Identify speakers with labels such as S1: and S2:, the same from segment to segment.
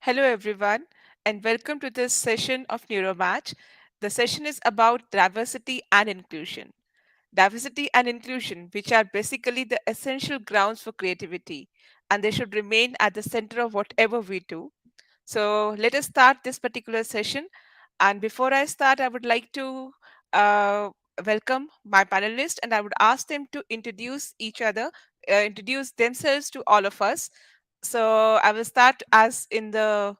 S1: Hello, everyone, and welcome to this session of Neuromatch. The session is about diversity and inclusion. Diversity and inclusion, which are basically the essential grounds for creativity, and they should remain at the center of whatever we do. So, let us start this particular session. And before I start, I would like to uh, welcome my panelists, and I would ask them to introduce each other, introduce themselves to all of us. So, I will start as in the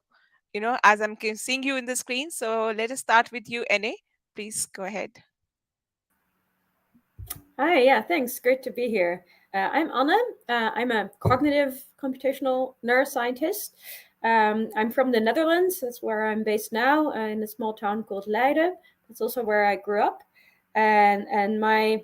S1: as seeing you in the screen. So let us start with you, NA. Please go ahead.
S2: Hi, yeah, thanks. Great to be here. I'm Anna. I'm a cognitive computational neuroscientist. I'm from the Netherlands. That's where I'm based now, in a small town called Leiden. That's also where I grew up. And my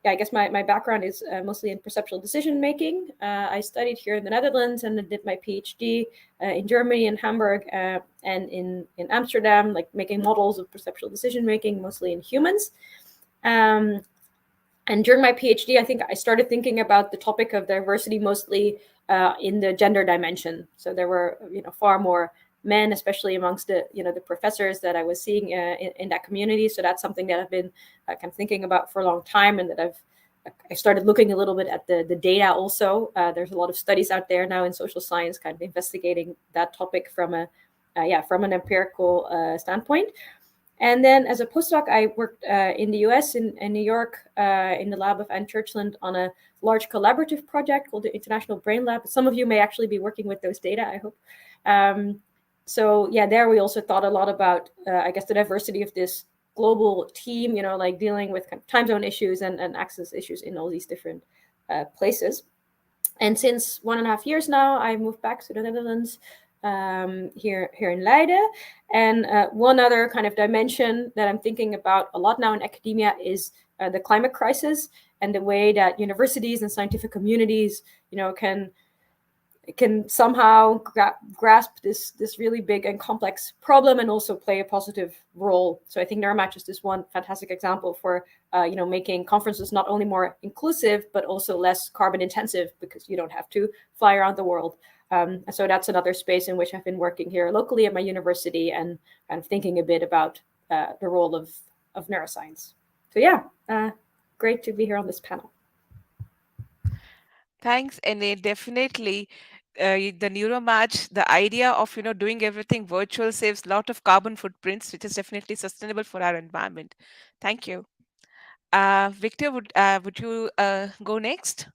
S2: yeah, I guess my background is mostly in perceptual decision making. I studied here in the Netherlands and did my PhD in Germany, in Hamburg, and in Amsterdam, like making models of perceptual decision making, mostly in humans. Um, and during my PhD, I think I started thinking about the topic of diversity mostly in the gender dimension. So there were, far more men, especially amongst the professors that I was seeing in that community. So that's something that I've been kind of thinking about for a long time, and that I started looking a little bit at the data also. There's a lot of studies out there now in social science kind of investigating that topic from from an empirical standpoint. And then as a postdoc, I worked in the US, in New York, in the lab of Anne Churchland on a large collaborative project called the International Brain Lab. Some of you may actually be working with those data, I hope. So yeah, there we also thought a lot about, I guess, the diversity of this global team, like dealing with kind of time zone issues and access issues in all these different places. And since 1.5 years now, I moved back to the Netherlands, here in Leiden. And one other kind of dimension that I'm thinking about a lot now in academia is the climate crisis, and the way that universities and scientific communities, can somehow grasp this really big and complex problem and also play a positive role. So I think Neuromatch is this one fantastic example for making conferences not only more inclusive but also less carbon intensive, because you don't have to fly around the world. So that's another space in which I've been working here locally at my university, and kind of thinking a bit about the role of neuroscience. So yeah, great to be here on this panel.
S1: Thanks, NA. Definitely, the Neuromatch, the idea of doing everything virtual saves a lot of carbon footprints, which is definitely sustainable for our environment. Thank you. Victor, would you go next?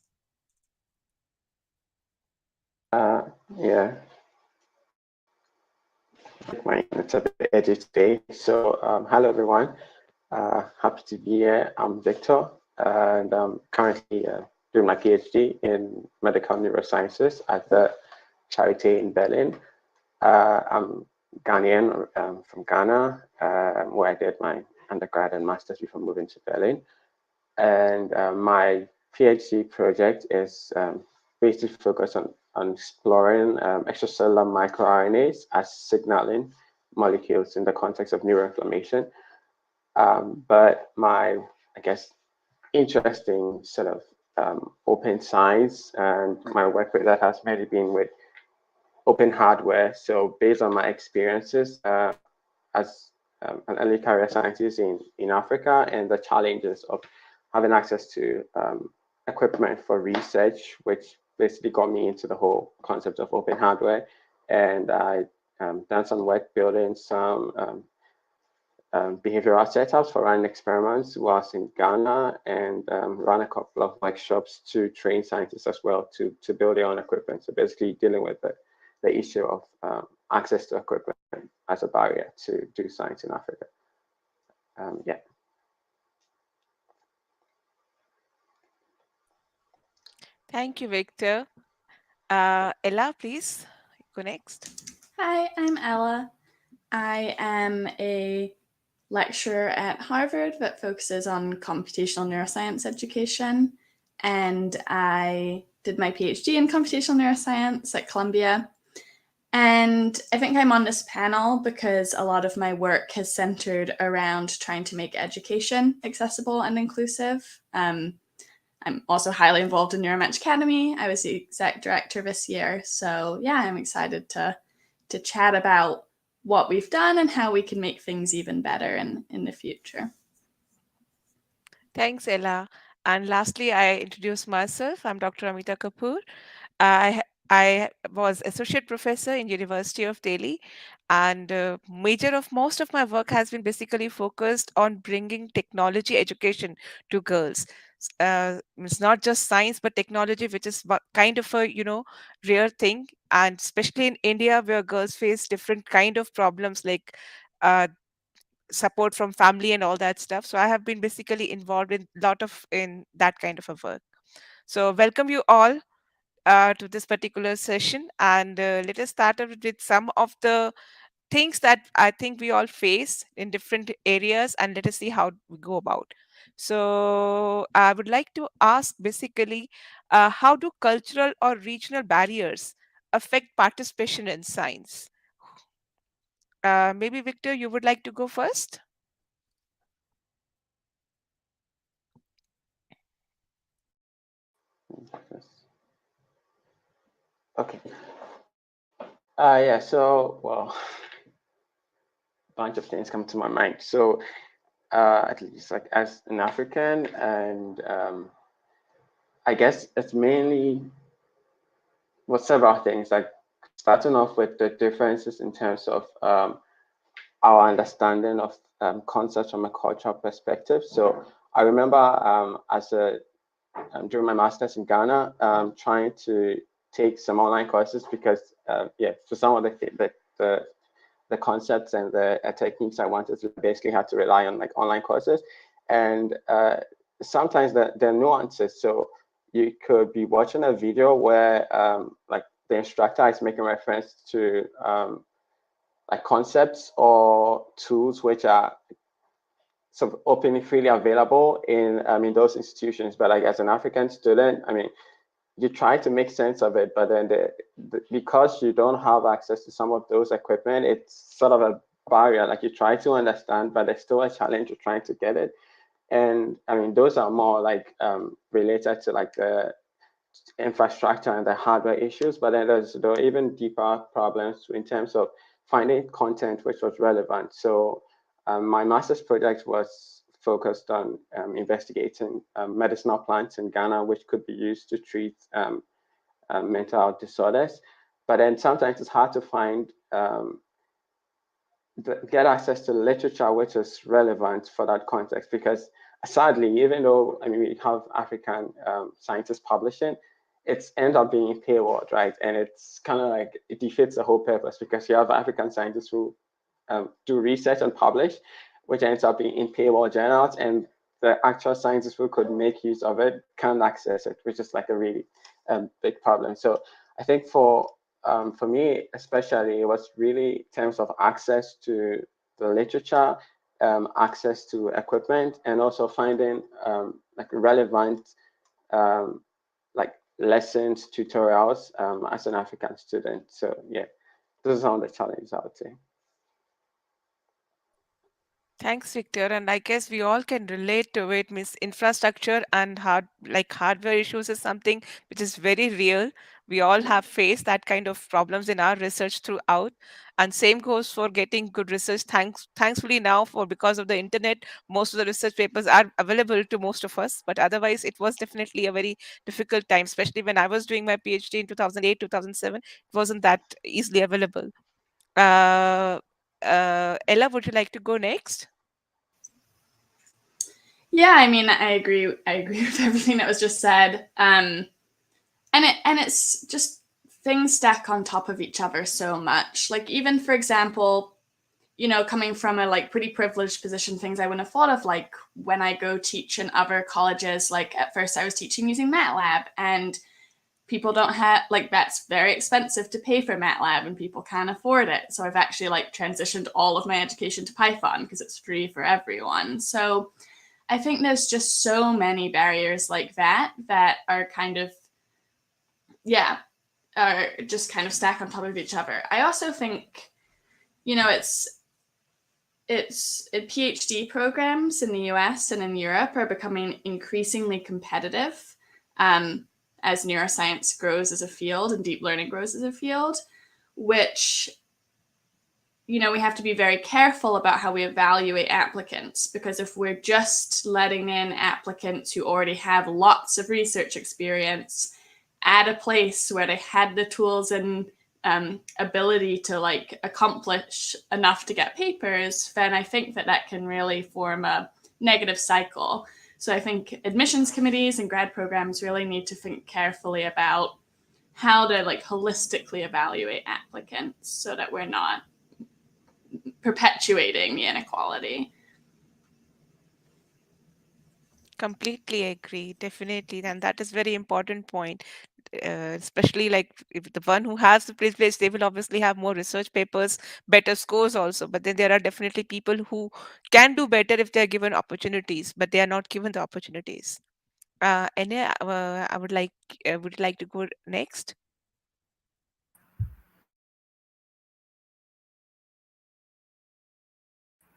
S3: Uh, yeah, it's a bit edgy today. So, hello everyone. Happy to be here. I'm Victor, and I'm currently doing my PhD in medical neurosciences at the Charité in Berlin. I'm Ghanaian, from Ghana, where I did my undergrad and master's before moving to Berlin. And my PhD project is basically focused on exploring extracellular microRNAs as signaling molecules in the context of neuroinflammation. But my, I guess, interesting sort of open science and my work with that has mainly been with open hardware. So based on my experiences as an early career scientist in Africa, and the challenges of having access to equipment for research, which basically got me into the whole concept of open hardware. And I done some work building some behavioral setups for running experiments whilst in Ghana, and ran a couple of workshops to train scientists as well to build their own equipment. So basically dealing with the issue of access to equipment as a barrier to do science in Africa. Yeah.
S1: Thank you, Victor. Ella, please go next.
S4: Hi, I'm Ella. I am a lecturer at Harvard that focuses on computational neuroscience education, and I did my PhD in computational neuroscience at Columbia. And I think I'm on this panel because a lot of my work has centered around trying to make education accessible and inclusive. I'm also highly involved in Neuromatch Academy. I was the exec director this year. So yeah, I'm excited to to chat about what we've done and how we can make things even better in the future.
S1: Thanks, Ella. And lastly, I introduce myself. I'm Dr. Amita Kapoor. I was associate professor in University of Delhi, and major of most of my work has been basically focused on bringing technology education to girls. It's not just science, but technology, which is kind of a rare thing, and especially in India, where girls face different kind of problems like uh, support from family and all that stuff. So I have been basically involved in lot of in that kind of a work. So welcome you all to this particular session, and let us start out with some of the things that I think we all face in different areas, and let us see how we go about. So I would like to ask basically, how do cultural or regional barriers affect participation in science? Maybe Victor, you would like to go first?
S3: Okay. Yeah, so, well, a bunch of things come to my mind. So, at least like as an African, and I guess it's mainly, well, several things, like starting off with the differences in terms of our understanding of concepts from a cultural perspective. So I remember during my master's in Ghana, trying to take some online courses because, yeah, for some of the concepts and the techniques I wanted to basically had to rely on like online courses, and sometimes the nuances. So you could be watching a video where like the instructor is making reference to like concepts or tools which are sort of openly freely available in those institutions, but like as an African student, I mean, you try to make sense of it, but then because you don't have access to some of those equipment, it's sort of a barrier. Like you try to understand, but there's still a challenge of trying to get it. And I mean, those are more like related to like the infrastructure and the hardware issues, but then there are even deeper problems in terms of finding content which was relevant. So my master's project was focused on investigating medicinal plants in Ghana, which could be used to treat mental health disorders. But then sometimes it's hard to find, get access to literature which is relevant for that context, because sadly, even though I mean we have African scientists publishing, it's end up being paywalled, right? And it's kind of like it defeats the whole purpose, because you have African scientists who do research and publish, which ends up being in paywall journals, and the actual scientists who could make use of it can't access it, which is like a really big problem. So I think for me, especially, it was really in terms of access to the literature, access to equipment, and also finding like relevant like lessons, tutorials as an African student. So yeah, those are some of the challenges I would say.
S1: Thanks, Victor. And I guess we all can relate to it. Means infrastructure and hardware issues is something which is very real. We all have faced that kind of problems in our research throughout. And same goes for getting good research. Thankfully now, for because of the internet, most of the research papers are available to most of us. But otherwise, it was definitely a very difficult time, especially when I was doing my PhD in 2008, 2007. It wasn't that easily available. Uh, Ella, would you like to go next?
S4: Yeah, I mean, I agree with everything that was just said. And it's just things stack on top of each other so much. Like even for example, coming from a like pretty privileged position, things I wouldn't have thought of, like when I go teach in other colleges, like at first I was teaching using MATLAB, and people don't have, like, that's very expensive to pay for MATLAB and people can't afford it. So I've actually like transitioned all of my education to Python because it's free for everyone. So I think there's just so many barriers like that are kind of, yeah, are just kind of stack on top of each other. I also think, it's PhD programs in the US and in Europe are becoming increasingly competitive as neuroscience grows as a field and deep learning grows as a field, which you know, we have to be very careful about how we evaluate applicants, because if we're just letting in applicants who already have lots of research experience at a place where they had the tools and ability to like accomplish enough to get papers, then I think that can really form a negative cycle. So I think admissions committees and grad programs really need to think carefully about how to like holistically evaluate applicants so that we're not perpetuating the inequality.
S1: Completely agree, definitely, and that is very important point. Especially like if the one who has the privilege, they will obviously have more research papers, better scores also. But then there are definitely people who can do better if they are given opportunities, but they are not given the opportunities. Anya, would you like to go next?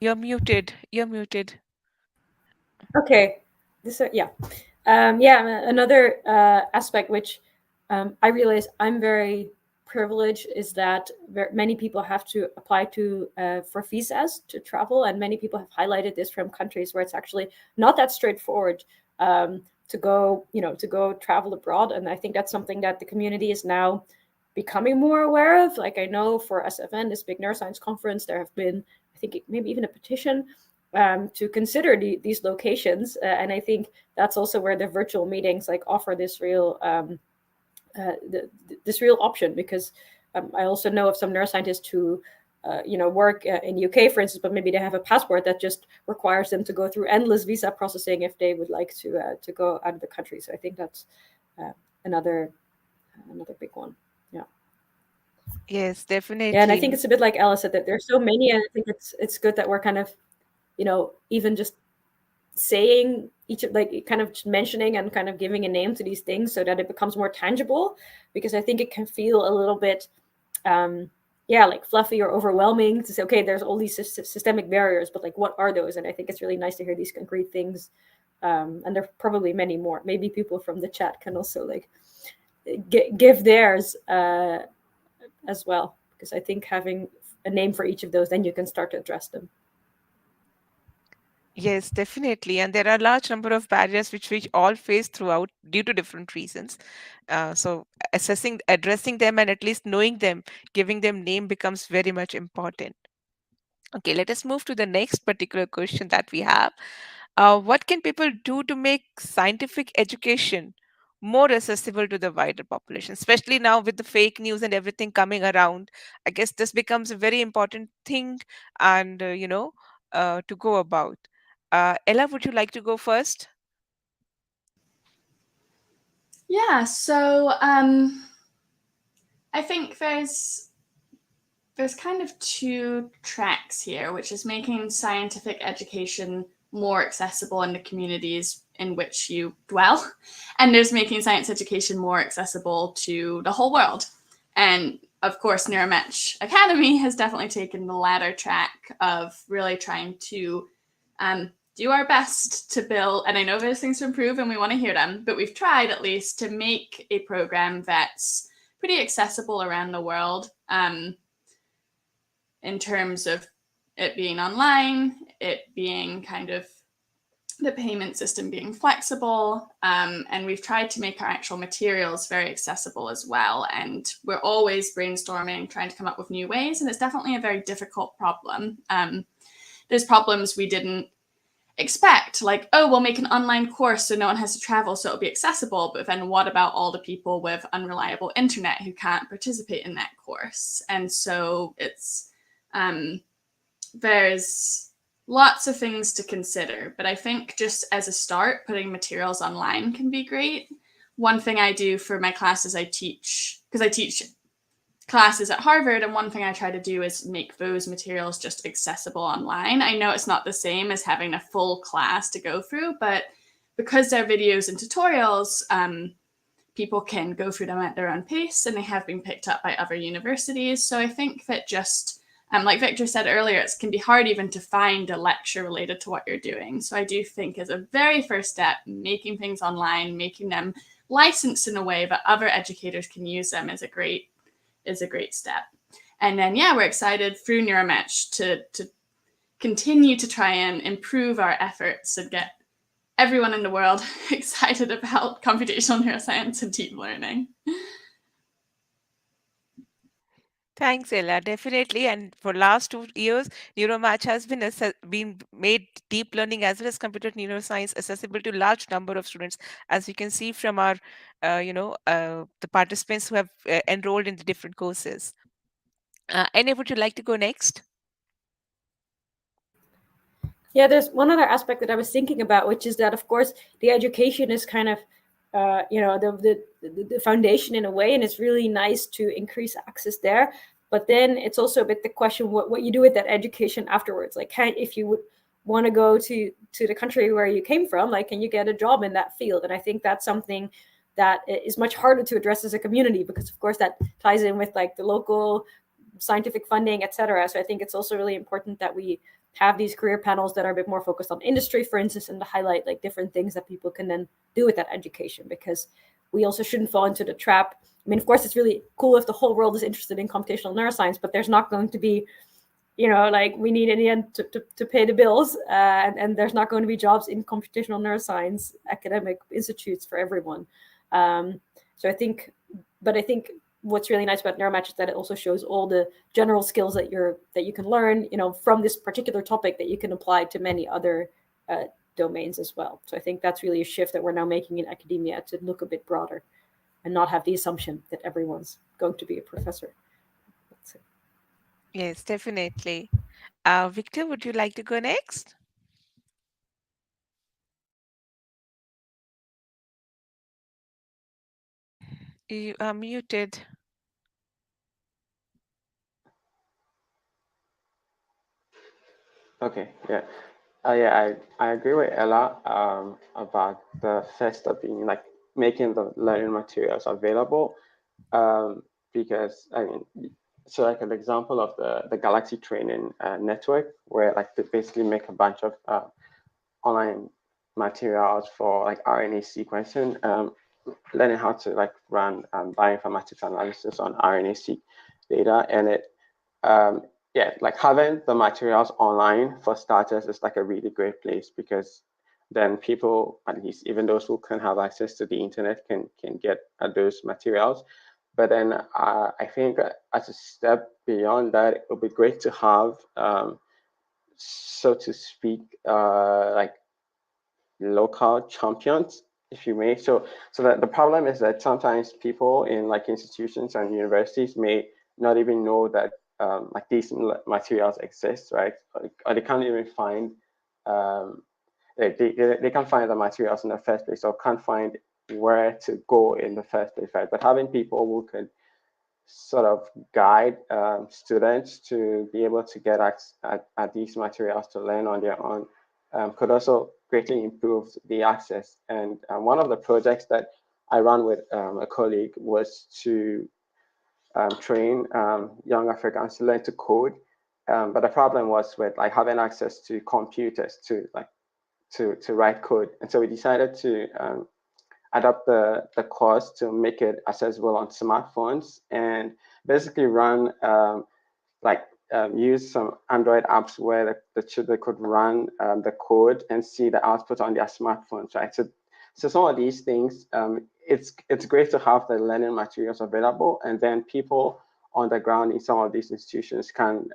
S1: You're muted. You're muted.
S2: Okay. This yeah. Another aspect which I realize I'm very privileged is that many people have to apply to for visas to travel, and many people have highlighted this from countries where it's actually not that straightforward to go travel abroad. And I think that's something that the community is now becoming more aware of. Like I know for SFN, this big neuroscience conference, there have been, I think, maybe even a petition to consider these locations. And I think that's also where the virtual meetings like offer this real this real option, because I also know of some neuroscientists who work in the UK, for instance, but maybe they have a passport that just requires them to go through endless visa processing if they would like to go out of the country. So I think that's another big one. Yeah.
S1: Yes,
S2: Yeah, and I think
S1: definitely.
S2: it's a bit like Alice said, that there's so many, and I think it's good that we're kind of, even just saying each of, like, kind of mentioning and kind of giving a name to these things so that it becomes more tangible, because I think it can feel a little bit like fluffy or overwhelming to say, okay, there's all these systemic barriers, but like what are those? And I think it's really nice to hear these concrete things, and there are probably many more. Maybe people from the chat can also like give theirs as well, because I think having a name for each of those, then you can start to address them.
S1: Yes, definitely. And there are a large number of barriers which we all face throughout due to different reasons. So addressing them and at least knowing them, giving them name becomes very much important. Okay, let us move to the next particular question that we have. What can people do to make scientific education more accessible to the wider population, especially now with the fake news and everything coming around? I guess this becomes a very important thing and, to go about. Ella, would you like to go first?
S4: Yeah, so I think there's kind of two tracks here, which is making scientific education more accessible in the communities in which you dwell, and there's making science education more accessible to the whole world. And of course, Neuromatch Academy has definitely taken the latter track of really trying to do our best to build, and I know there's things to improve and we want to hear them, but we've tried at least to make a program that's pretty accessible around the world, in terms of it being online, it being kind of the payment system being flexible, and we've tried to make our actual materials very accessible as well. And we're always brainstorming, trying to come up with new ways, and it's definitely a very difficult problem. There's problems we didn't expect, like, oh, we'll make an online course so no one has to travel, so it'll be accessible, but then what about all the people with unreliable internet who can't participate in that course? And so it's there's lots of things to consider, but I think just as a start, putting materials online can be great. One thing I do for my classes, I teach classes at Harvard, and one thing I try to do is make those materials just accessible online. I know it's not the same as having a full class to go through, but because they're videos and tutorials, people can go through them at their own pace, and they have been picked up by other universities. So I think that just, like Victor said earlier, it can be hard even to find a lecture related to what you're doing. So I do think as a very first step, making things online, making them licensed in a way that other educators can use them is a great step. And then, yeah, we're excited through Neuromatch to continue to try and improve our efforts and get everyone in the world excited about computational neuroscience and deep learning.
S1: Thanks, Ella. Definitely. And for last 2 years, NeuroMatch has been made deep learning as well as computer neuroscience accessible to large number of students, as we can see from our, the participants who have enrolled in the different courses. Any would you like to go next?
S2: Yeah, there's one other aspect that I was thinking about, which is that, of course, the education is kind of, the foundation in a way, and it's really nice to increase access there. But then it's also a bit the question what you do with that education afterwards. Like, if you would want to go to the country where you came from, like, can you get a job in that field? And I think that's something that is much harder to address as a community, because of course that ties in with like the local scientific funding, etc. So I think it's also really important that we have these career panels that are a bit more focused on industry, for instance, and to highlight like different things that people can then do with that education, because we also shouldn't fall into the trap. I mean, of course, it's really cool if the whole world is interested in computational neuroscience, but there's not going to be, like we need in the end to pay the bills, and there's not going to be jobs in computational neuroscience academic institutes for everyone. So I think what's really nice about Neuromatch is that it also shows all the general skills that you can learn, from this particular topic that you can apply to many other domains as well. So I think that's really a shift that we're now making in academia, to look a bit broader and not have the assumption that everyone's going to be a professor.
S1: Yes, definitely. Victor, would you like to go next? You are muted.
S3: Okay, yeah. Yeah, I agree with Ella about the first step being like making the learning materials available, because I mean, so like an example of the Galaxy Training Network, where like they basically make a bunch of online materials for like RNA sequencing, learning how to like run bioinformatics analysis on RNA-seq data, and it yeah, like having the materials online for starters is like a really great place, because then people, at least even those who can have access to the internet, can get at those materials. But then I think as a step beyond that, it would be great to have, so to speak, like local champions, if you may. So that the problem is that sometimes people in like institutions and universities may not even know that like these materials exist, right? Or they can't even find, um, they can't find the materials in the first place, or can't find where to go in the first place, right? But having people who could sort of guide students to be able to get at these materials to learn on their own could also greatly improve the access. And one of the projects that I ran with a colleague was to train young Africans to learn to code. But the problem was with like having access to computers to write code. And so we decided to adapt the course to make it accessible on smartphones, and basically run use some Android apps where the children could run the code and see the output on their smartphones, right? So some of these things, it's great to have the learning materials available, and then people on the ground in some of these institutions can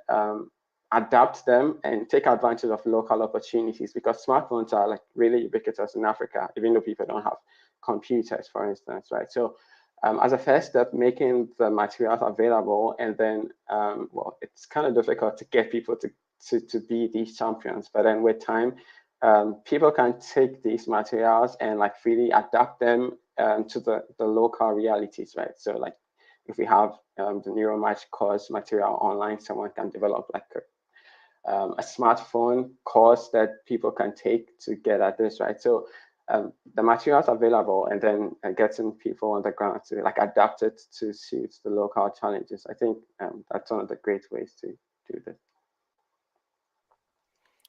S3: adapt them and take advantage of local opportunities, because smartphones are like really ubiquitous in Africa, even though people don't have computers, for instance, right? So as a first step, making the materials available, and then, well, it's kind of difficult to get people to be these champions, but then with time, people can take these materials and like really adapt them to the local realities, right? So like if we have the NeuroMatch course material online, someone can develop like a smartphone course that people can take to get at this, right? So the materials available, and then getting people on the ground to like adapt it to suit the local challenges. I think that's one of the great ways to do this.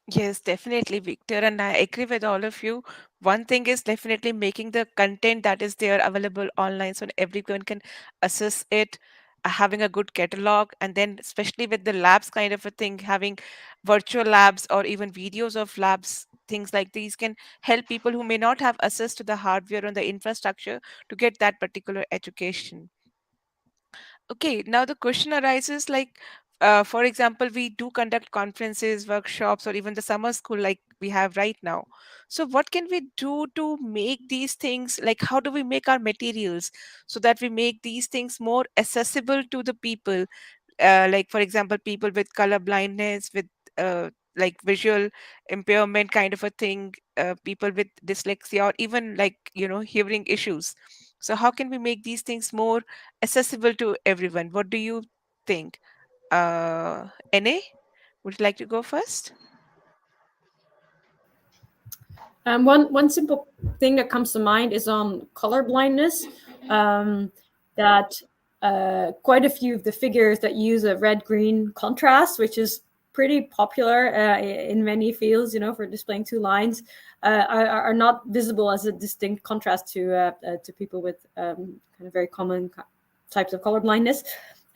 S1: Yes, definitely, Victor. And I agree with all of you. One thing is definitely making the content that is there available online so everyone can access it. having a good catalog, and then especially with the labs kind of a thing, having virtual labs or even videos of labs, things like these can help people who may not have access to the hardware and the infrastructure to get that particular education. Okay, now the question arises like, for example, we do conduct conferences, workshops, or even the summer school like we have right now. So, what can we do to make these things, like, how do we make our materials so that we make these things more accessible to the people? Like, for example, people with color blindness, with like visual impairment kind of a thing, people with dyslexia, or even like, hearing issues. So, how can we make these things more accessible to everyone? What do you think? NA, would you like to go first?
S2: One simple thing that comes to mind is on color blindness. That quite a few of the figures that use a red-green contrast, which is pretty popular in many fields, for displaying two lines, are not visible as a distinct contrast to people with kind of very common types of color blindness.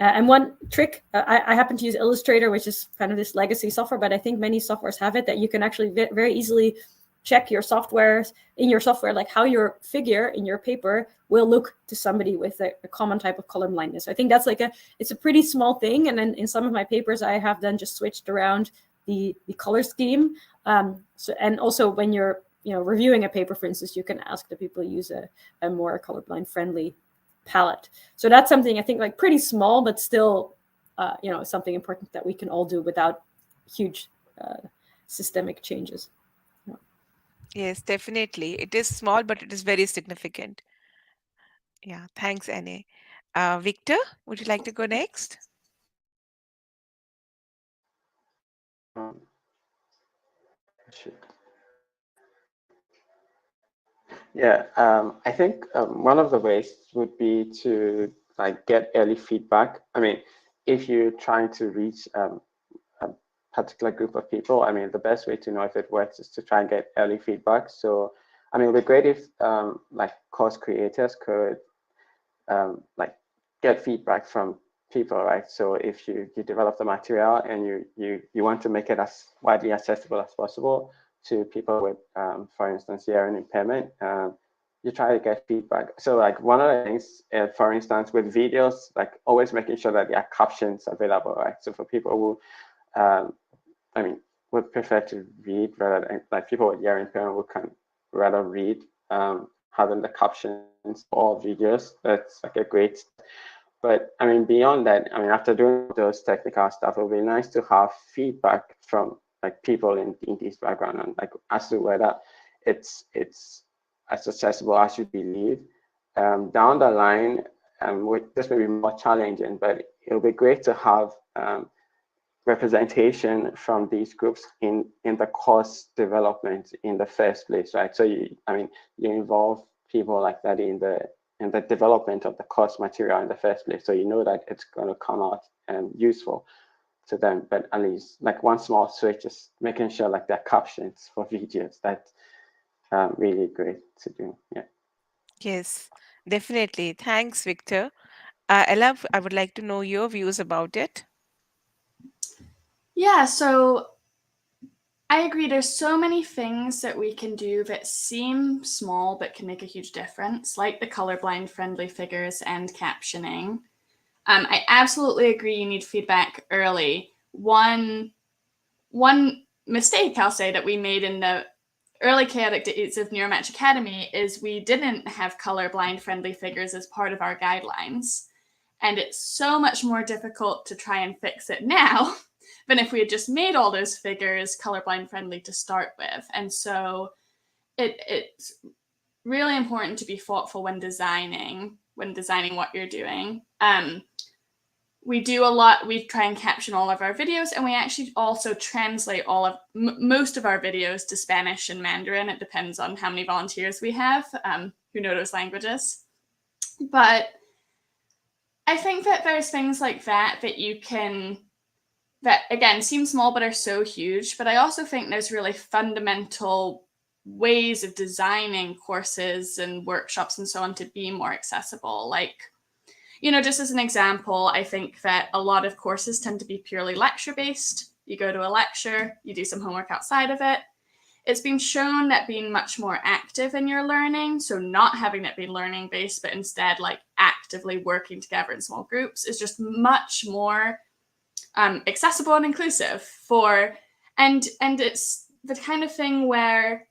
S2: And one trick, I happen to use Illustrator, which is kind of this legacy software, but I think many softwares have it, that you can actually very easily check your software, like how your figure in your paper will look to somebody with a common type of color blindness. I think that's it's a pretty small thing. And then in some of my papers, I have then just switched around the color scheme. And also when you're reviewing a paper, for instance, you can ask the people to use a more colorblind friendly palette. So that's something I think like pretty small, but still, something important that we can all do without huge systemic changes.
S1: Yes, definitely. It is small, but it is very significant. Yeah, thanks, NA. Victor, would you like to go next?
S3: Sure. Yeah, I think one of the ways would be to like get early feedback. I mean, if you're trying to reach a particular group of people, I mean, the best way to know if it works is to try and get early feedback. So, I mean, it would be great if like course creators could like get feedback from people, right? So if you develop the material and you want to make it as widely accessible as possible to people with, for instance, hearing impairment, you try to get feedback. So like one of the things, for instance, with videos, like always making sure that there are captions available, right? So for people who, I mean, would prefer to read rather than like people with hearing impairment who can rather read, having the captions for videos, that's like a great. But I mean, beyond that, I mean, after doing those technical stuff, it would be nice to have feedback from like people in this background and like as to whether it's as accessible as you believe. Down the line, this may be more challenging, but it'll be great to have representation from these groups in the course development in the first place, right? So you involve people like that in the development of the course material in the first place, so you know that it's going to come out useful to them. But at least like one small switch is making sure like there are captions for videos. That's really great to do. Yeah.
S1: Yes, definitely. Thanks, Victor. Ella, I would like to know your views about it.
S4: Yeah, so I agree. There's so many things that we can do that seem small but can make a huge difference, like the colorblind friendly figures and captioning. I absolutely agree you need feedback early. One mistake I'll say that we made in the early chaotic days of Neuromatch Academy is we didn't have colorblind friendly figures as part of our guidelines. And it's so much more difficult to try and fix it now than if we had just made all those figures colorblind friendly to start with. And so it's really important to be thoughtful when designing what you're doing. We do a lot. We try and caption all of our videos, and we actually also translate most of our videos to Spanish and Mandarin. It depends on how many volunteers we have who know those languages. But I think that there's things like that you can, that again seem small but are so huge. But I also think there's really fundamental ways of designing courses and workshops and so on to be more accessible. Like, just as an example, I think that a lot of courses tend to be purely lecture-based. You go to a lecture, you do some homework outside of it. It's been shown that being much more active in your learning, so not having it be learning-based, but instead like actively working together in small groups, is just much more accessible and inclusive and it's the kind of thing where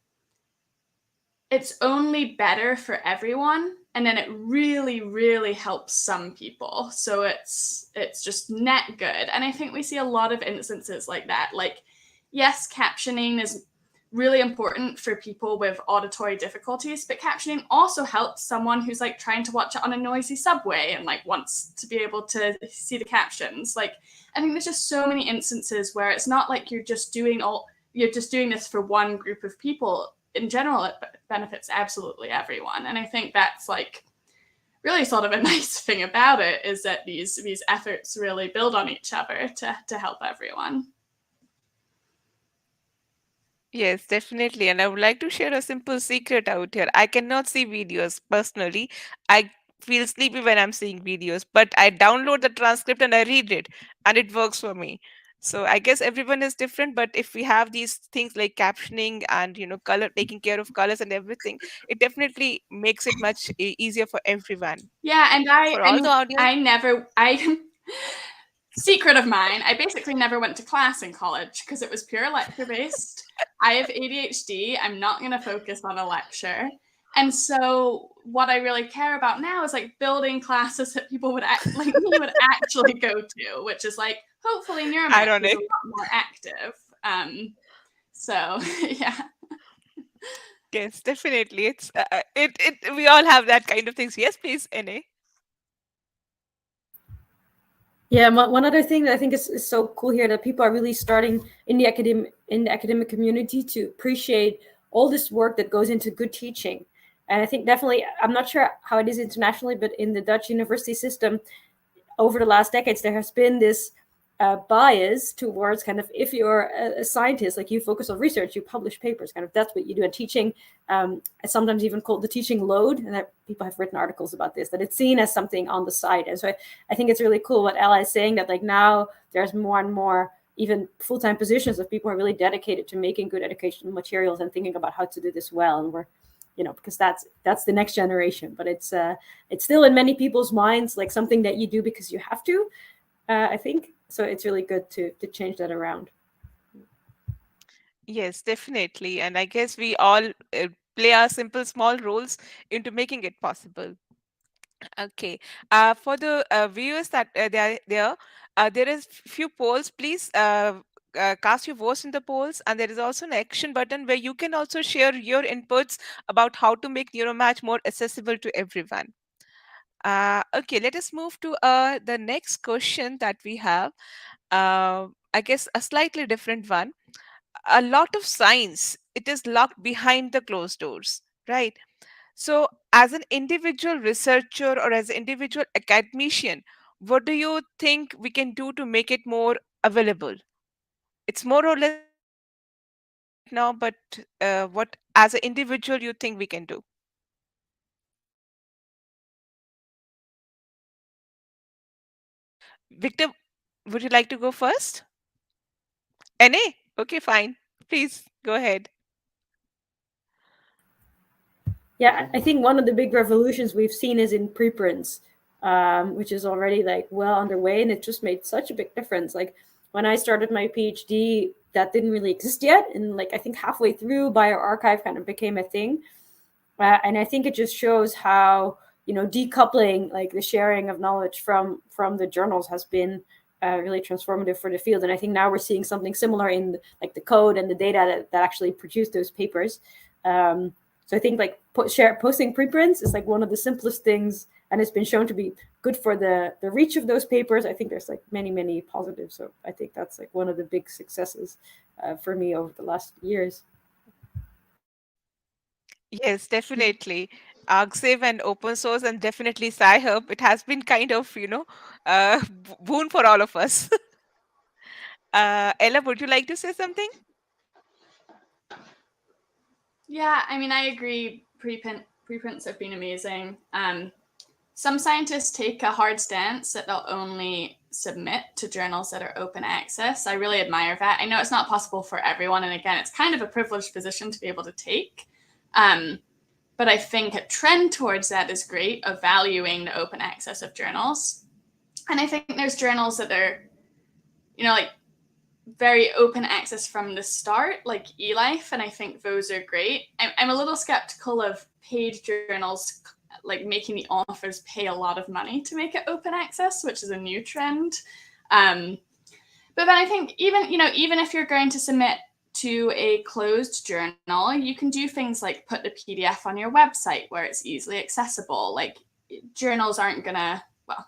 S4: it's only better for everyone, and then it really, really helps some people. So it's just net good. And I think we see a lot of instances like that. Like, yes, captioning is really important for people with auditory difficulties, but captioning also helps someone who's like trying to watch it on a noisy subway and like wants to be able to see the captions. Like, I think there's just so many instances where it's not like you're just doing this for one group of people. In general, it benefits absolutely everyone. And I think that's like really sort of a nice thing about it, is that these efforts really build on each other to help everyone.
S1: Yes, definitely. And I would like to share a simple secret out here. I cannot see videos personally. I feel sleepy when I'm seeing videos, but I download the transcript and I read it, and it works for me. So I guess everyone is different, but if we have these things like captioning and color, taking care of colors and everything, it definitely makes it much easier for everyone.
S4: Yeah, and
S1: For all the audience.
S4: I secret of mine, I basically never went to class in college because it was pure lecture based. I have ADHD. I'm not going to focus on a lecture. And so what I really care about now is like building classes that people would like me would actually go to, which is like hopefully Neuromatch is a
S1: Ironic.
S4: lot more active. So yeah.
S1: Yes, definitely. It's it. We all have that kind of things. Yes, please, Na.
S2: Yeah, one other thing that I think is so cool here, that people are really starting in the academic community to appreciate all this work that goes into good teaching. And I think definitely, I'm not sure how it is internationally, but in the Dutch university system, over the last decades, there has been this bias towards kind of, if you're a scientist, like you focus on research, you publish papers, kind of that's what you do. And teaching, it's sometimes even called the teaching load, and that people have written articles about this, that it's seen as something on the side. And so I think it's really cool what Ella is saying, that like now there's more and more even full-time positions of people who are really dedicated to making good educational materials and thinking about how to do this well. And we're because that's the next generation, but it's still in many people's minds like something that you do because you have to, I think. So it's really good to change that around.
S1: Yes, definitely. And I guess we all play our simple small roles into making it possible. Okay. For the viewers that they are there, there is few polls. Please cast your votes in the polls, and there is also an action button where you can also share your inputs about how to make Neuromatch more accessible to everyone. Okay, let us move to the next question that we have. I guess a slightly different one. A lot of science, it is locked behind the closed doors, right? So, as an individual researcher or as an individual academician, what do you think we can do to make it more available? It's more or less available right now, but what as an individual you think we can do? Victor, would you like to go first? NA? Okay, fine. Please go ahead.
S2: Yeah, I think one of the big revolutions we've seen is in preprints, which is already like well underway, and it just made such a big difference. Like when I started my PhD, that didn't really exist yet, and like I think halfway through, bioarchive kind of became a thing, and I think it just shows how decoupling like the sharing of knowledge from the journals has been really transformative for the field. And I think now we're seeing something similar in like the code and the data that actually produced those papers. So I think like posting preprints is like one of the simplest things, and it's been shown to be good for the reach of those papers. I think there's like many positives. So I think that's like one of the big successes for me over the last years.
S1: Yes, definitely. Argsave and open source and definitely Sci-Hub, it has been kind of, boon for all of us. Ella, would you like to say something?
S4: Yeah, I mean, I agree. Preprints have been amazing. some scientists take a hard stance that they'll only submit to journals that are open access. I really admire that. I know it's not possible for everyone, and again, it's kind of a privileged position to be able to take. But I think a trend towards that is great, of valuing the open access of journals. And I think there's journals that are, like very open access from the start, like eLife, and I think those are great. I'm a little skeptical of paid journals like making the authors pay a lot of money to make it open access, which is a new trend. But then I think even if you're going to submit to a closed journal, you can do things like put the PDF on your website where it's easily accessible. Like, journals aren't gonna, well,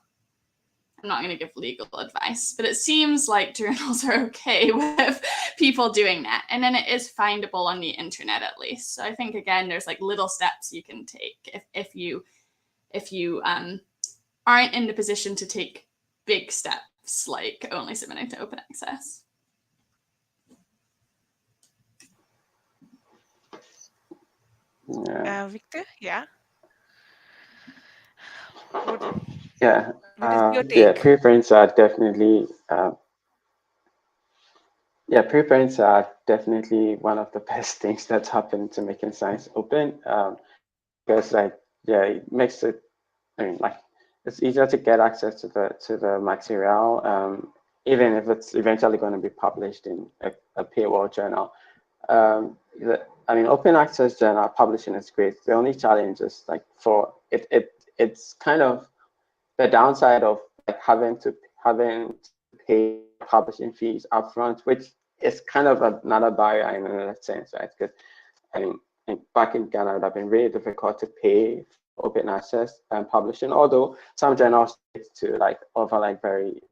S4: I'm not going to give legal advice, but it seems like journals are okay with people doing that. And then it is findable on the internet, at least. So I think, again, there's like little steps you can take if you aren't in the position to take big steps, like only submitting to open access.
S1: Victor, yeah.
S3: Yeah.
S1: What is your
S3: Yeah,
S1: take?
S3: preprints are definitely preprints are definitely one of the best things that's happened to making science open. Because it makes it, it's easier to get access to the material, even if it's eventually going to be published in a paywall journal. Open access journal publishing is great. The only challenge is it's kind of the downside of having to pay publishing fees upfront, which is kind of another barrier in another sense, right? Because back in Ghana, it would have been really difficult to pay for open access and publishing, although some journals to offer very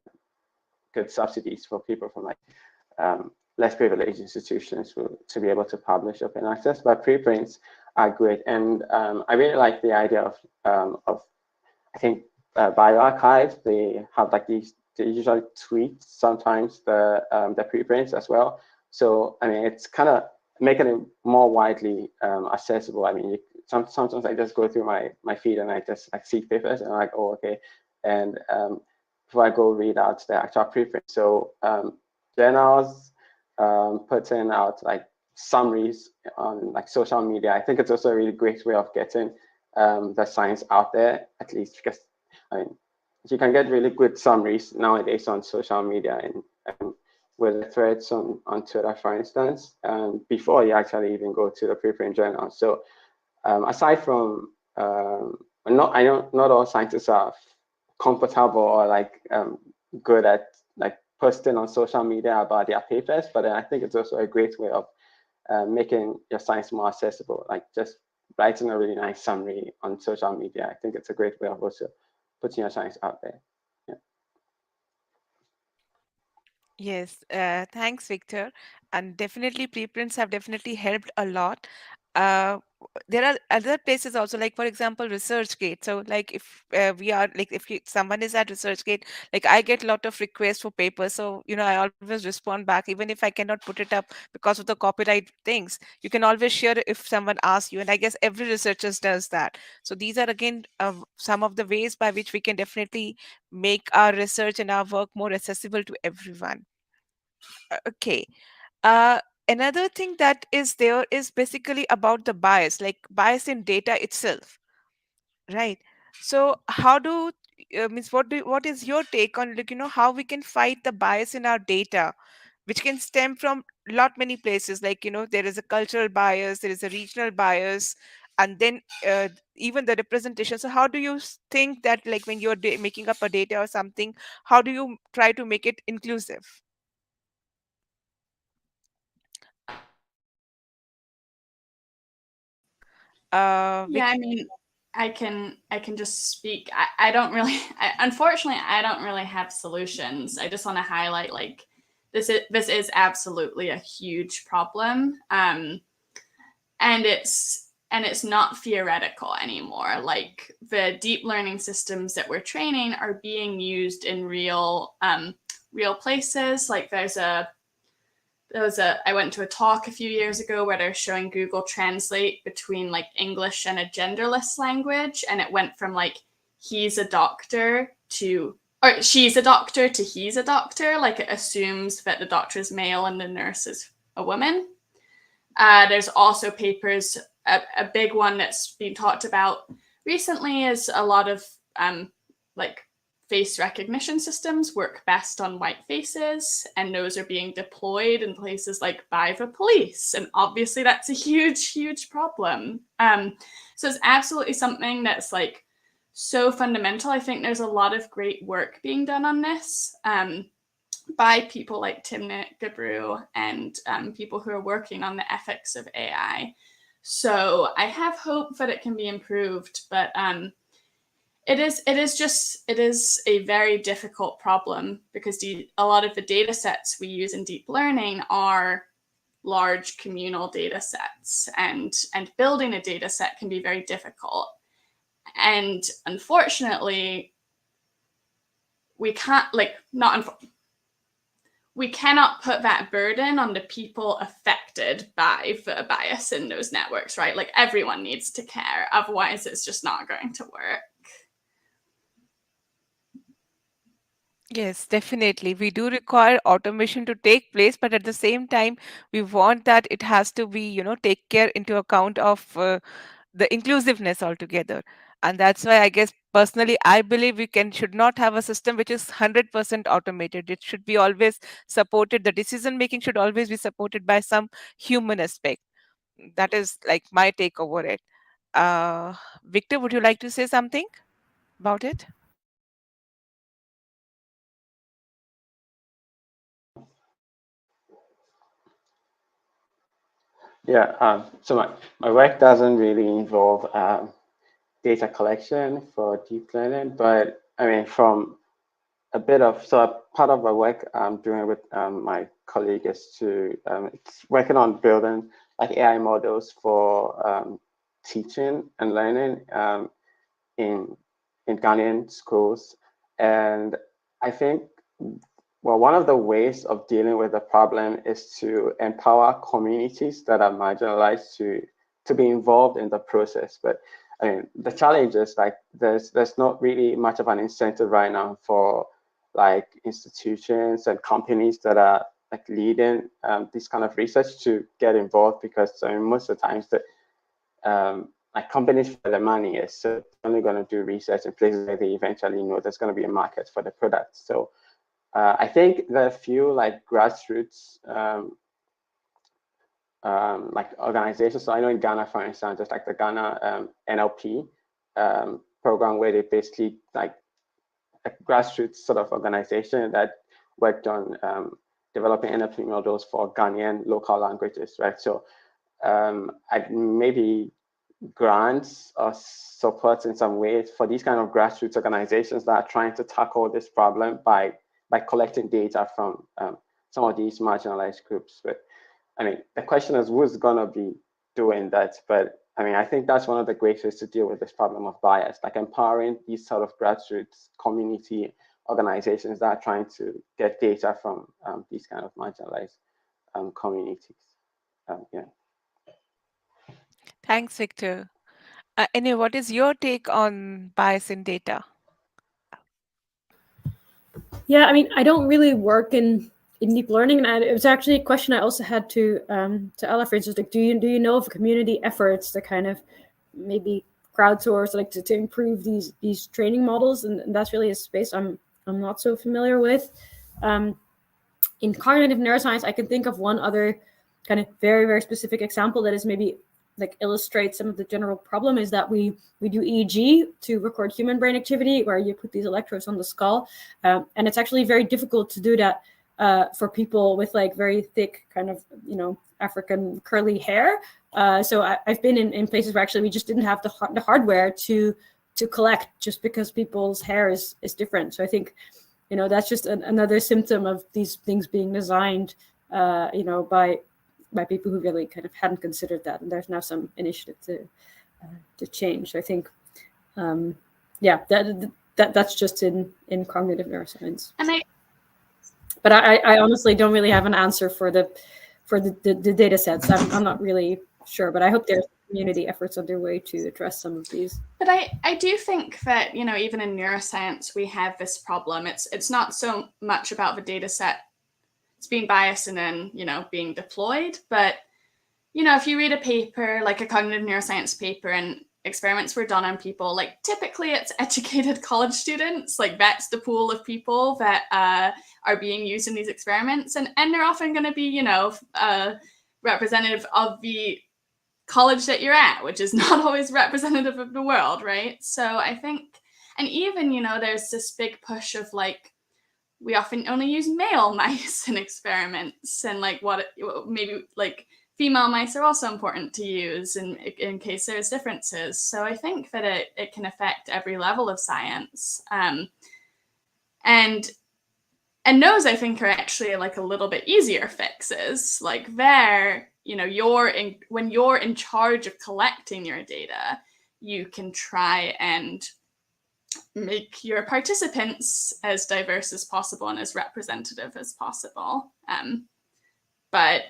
S3: good subsidies for people from less privileged institutions to be able to publish open access. But preprints are great, and I really like the idea of I think bioarchive. They have these. They usually tweet sometimes the preprints as well. So it's kind of making it more widely accessible. Sometimes I just go through my feed and I just see papers and I'm like, oh, okay, and before I go read out the actual preprint. So journals putting out summaries on social media. I think it's also a really great way of getting the science out there, at least because you can get really good summaries nowadays on social media and with the threads on Twitter, for instance, before you actually even go to the preprint journal. So aside from, not all scientists are comfortable or good at posting on social media about their papers, but I think it's also a great way of making your science more accessible, just writing a really nice summary on social media. I think it's a great way of also putting your science out there. Yeah.
S1: Yes, thanks, Victor. And definitely, preprints have definitely helped a lot. Uh, there are other places also, like for example, ResearchGate. So, if we are if someone is at ResearchGate, I get a lot of requests for papers. So, I always respond back, even if I cannot put it up because of the copyright things. You can always share it if someone asks you, and I guess every researcher does that. So, these are again some of the ways by which we can definitely make our research and our work more accessible to everyone. Okay. Uh, Another thing that is there is basically about the bias, like bias in data itself, right? So how do means what is your take on how we can fight the bias in our data, which can stem from lot many places, there is a cultural bias, there is a regional bias, and then even the representation. So how do you think that, when you're making up a data or something, how do you try to make it inclusive?
S4: Yeah, I mean, I can just speak. I don't really, unfortunately, I don't really have solutions. I just want to highlight this is absolutely a huge problem, and it's not theoretical anymore. Like, the deep learning systems that we're training are being used in real places. Like, I went to a talk a few years ago where they're showing Google Translate between English and a genderless language, and it went from he's a doctor to, or she's a doctor to he's a doctor. Like it assumes that the doctor is male and the nurse is a woman. There's also papers, a big one that's been talked about recently is a lot of like face recognition systems work best on white faces, and those are being deployed in places like by the police. And obviously that's a huge, huge problem. So it's absolutely something that's like so fundamental. I think there's a lot of great work being done on this by people like Timnit Gebru and people who are working on the ethics of AI. So I have hope that it can be improved, but it is a very difficult problem because a lot of the data sets we use in deep learning are large communal data sets, and building a data set can be very difficult. And unfortunately, we can't we cannot put that burden on the people affected by the bias in those networks, right? Like everyone needs to care, otherwise it's just not going to work.
S1: Yes, definitely. We do require automation to take place, but at the same time, we want that it has to be, take care into account of the inclusiveness altogether. And that's why I guess personally, I believe we should not have a system which is 100% automated. It should be always supported. The decision making should always be supported by some human aspect. That is like my take over it. Victor, would you like to say something about it?
S3: Yeah, so my work doesn't really involve data collection for deep learning, but I mean, from a bit of, so part of my work I'm doing with my colleague is it's working on building like AI models for teaching and learning in Ghanaian schools. And I think, well, one of the ways of dealing with the problem is to empower communities that are marginalized to be involved in the process. But I mean, the challenge is like there's not really much of an incentive right now for like institutions and companies that are like leading this kind of research to get involved, because I mean, most of the times that like companies for the money is, so they're only going to do research in places where they eventually know there's going to be a market for the product. So I think there are a few like grassroots like organizations. So I know in Ghana, for instance, just like the Ghana NLP program, where they basically like a grassroots sort of organization that worked on developing NLP models for Ghanaian local languages, right? So maybe grants or support in some ways for these kind of grassroots organizations that are trying to tackle this problem by collecting data from some of these marginalized groups. But I mean, the question is who's gonna be doing that? But I mean, I think that's one of the great ways to deal with this problem of bias, like empowering these sort of grassroots community organizations that are trying to get data from these kind of marginalized communities. Yeah.
S1: Thanks, Victor. Anyway, what is your take on bias in data?
S2: Yeah, I mean, I don't really work in deep learning, and it was actually a question I also had to Ella, for instance, like, do you know of community efforts to kind of maybe crowdsource, like to improve these training models, and that's really a space I'm not so familiar with. In cognitive neuroscience, I can think of one other kind of very, very specific example that is maybe like illustrates some of the general problem, is that we do EEG to record human brain activity, where you put these electrodes on the skull, and it's actually very difficult to do that for people with like very thick kind of African curly hair. So I've been in places where actually we just didn't have the hardware to collect, just because people's hair is different. So I think that's just another symptom of these things being designed by people who really kind of hadn't considered that, and there's now some initiative to change. So I think, that's just in cognitive neuroscience. I honestly don't really have an answer for the data sets. I'm not really sure. But I hope there's community efforts underway to address some of these.
S4: But I do think that, even in neuroscience, we have this problem. It's not so much about the data set. It's being biased and then, being deployed. But, if you read a paper, like a cognitive neuroscience paper, and experiments were done on people, like typically it's educated college students, like that's the pool of people that are being used in these experiments. And they're often going to be, representative of the college that you're at, which is not always representative of the world, right? So I think, and even, there's this big push of like, we often only use male mice in experiments, and like maybe like female mice are also important to use in case there's differences. So I think that it can affect every level of science. And those I think are actually like a little bit easier fixes. Like there, when you're in charge of collecting your data, you can try and make your participants as diverse as possible and as representative as possible. But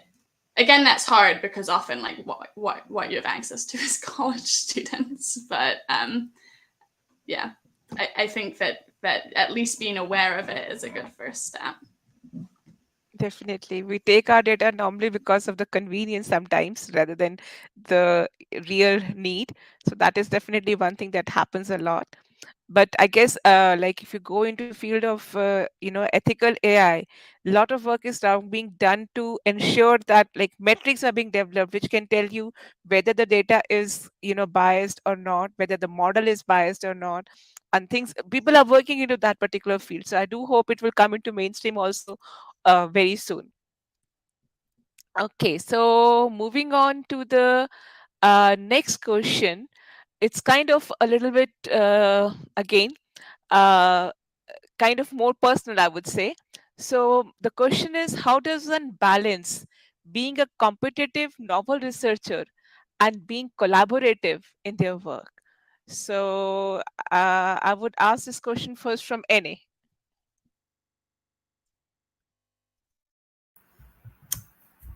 S4: again, that's hard because often like what you have access to is college students. But yeah, I think that at least being aware of it is a good first step.
S1: Definitely. We take our data normally because of the convenience sometimes rather than the real need. So that is definitely one thing that happens a lot. But I guess like if you go into field of ethical AI, a lot of work is now being done to ensure that like metrics are being developed which can tell you whether the data is biased or not, whether the model is biased or not, and things people are working into that particular field. So I do hope it will come into mainstream also very soon. Okay, so moving on to the next question. It's kind of a little bit again uh, kind of more personal, I would say. So the question is, how does one balance being a competitive novel researcher and being collaborative in their work? So I would ask this question first from NA.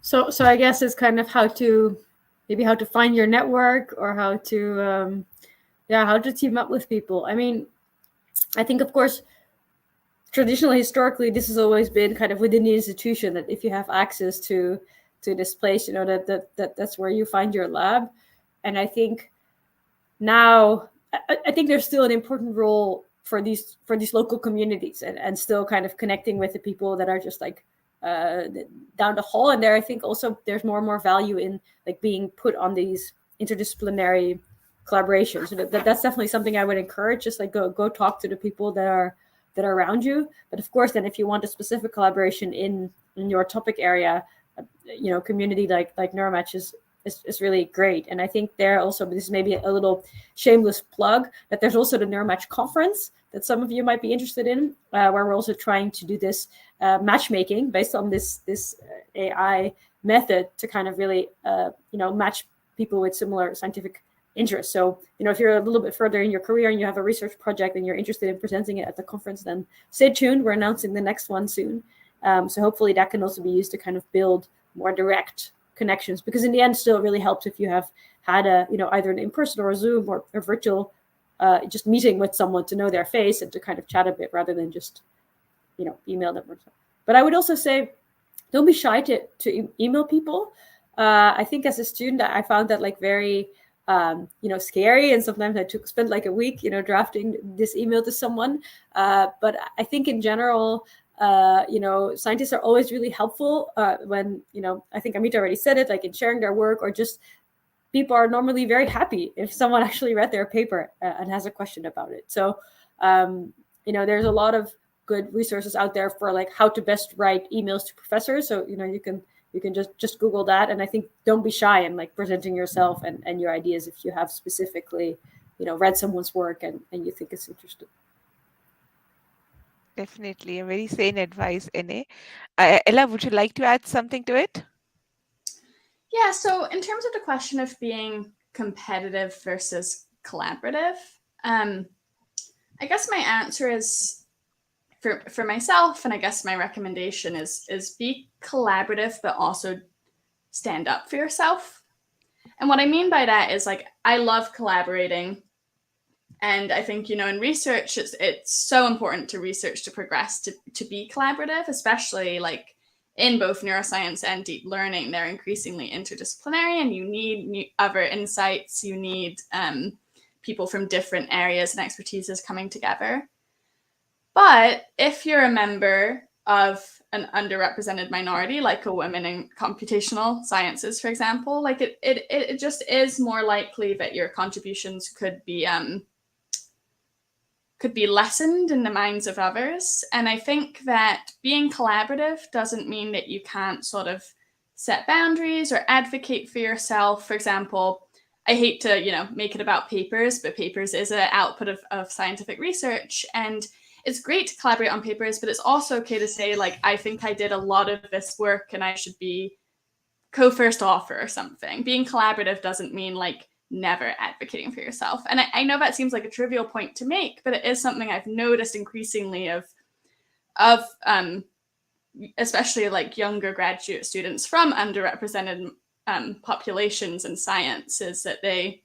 S2: So I guess it's kind of how to find your network, or how to how to team up with people. I mean, I think of course traditionally, historically, this has always been kind of within the institution, that if you have access to this place, that's where you find your lab. And I think now, I think there's still an important role for these local communities, and still kind of connecting with the people that are just like down the hall. And there, I think also there's more and more value in like being put on these interdisciplinary collaborations. So that's definitely something I would encourage. Just like go talk to the people that are around you. But of course, then if you want a specific collaboration in your topic area, community like Neuromatch is really great. And I think there also, this is maybe a little shameless plug, that there's also the Neuromatch conference that some of you might be interested in, where we're also trying to do this matchmaking based on this AI method to kind of really match people with similar scientific interests. So if you're a little bit further in your career and you have a research project and you're interested in presenting it at the conference, then stay tuned. We're announcing the next one soon. So hopefully that can also be used to kind of build more direct connections, because in the end, still it really helps if you have had a either an in-person or a Zoom or a virtual just meeting with someone to know their face and to kind of chat a bit, rather than just email them or something. But I would also say, don't be shy to email people. I think as a student, I found that like very scary, and sometimes I spent like a week drafting this email to someone. But I think in general, scientists are always really helpful when I think Amita already said it, like in sharing their work, or just people are normally very happy if someone actually read their paper and has a question about it. So there's a lot of good resources out there for like how to best write emails to professors. So you can just Google that. And I think don't be shy in like presenting yourself and your ideas if you have specifically read someone's work and you think it's interesting.
S1: Definitely a very sane advice, NA. Ella, would you like to add something to it?
S4: Yeah, so in terms of the question of being competitive versus collaborative, I guess my answer is for myself, and I guess my recommendation is be collaborative, but also stand up for yourself. And what I mean by that is like I love collaborating. And I think, in research, it's so important to research to progress, to be collaborative, especially like in both neuroscience and deep learning. They're increasingly interdisciplinary, and you need other insights. You need people from different areas and expertises coming together. But if you're a member of an underrepresented minority, like a woman in computational sciences, for example, like it just is more likely that your contributions could be lessened in the minds of others. And I think that being collaborative doesn't mean that you can't sort of set boundaries or advocate for yourself. For example, I hate to, make it about papers, but papers is an output of scientific research. And it's great to collaborate on papers, but it's also okay to say, like, I think I did a lot of this work and I should be co-first author or something. Being collaborative doesn't mean like never advocating for yourself. And I know that seems like a trivial point to make, but it is something I've noticed increasingly of especially like younger graduate students from underrepresented populations in science, is that they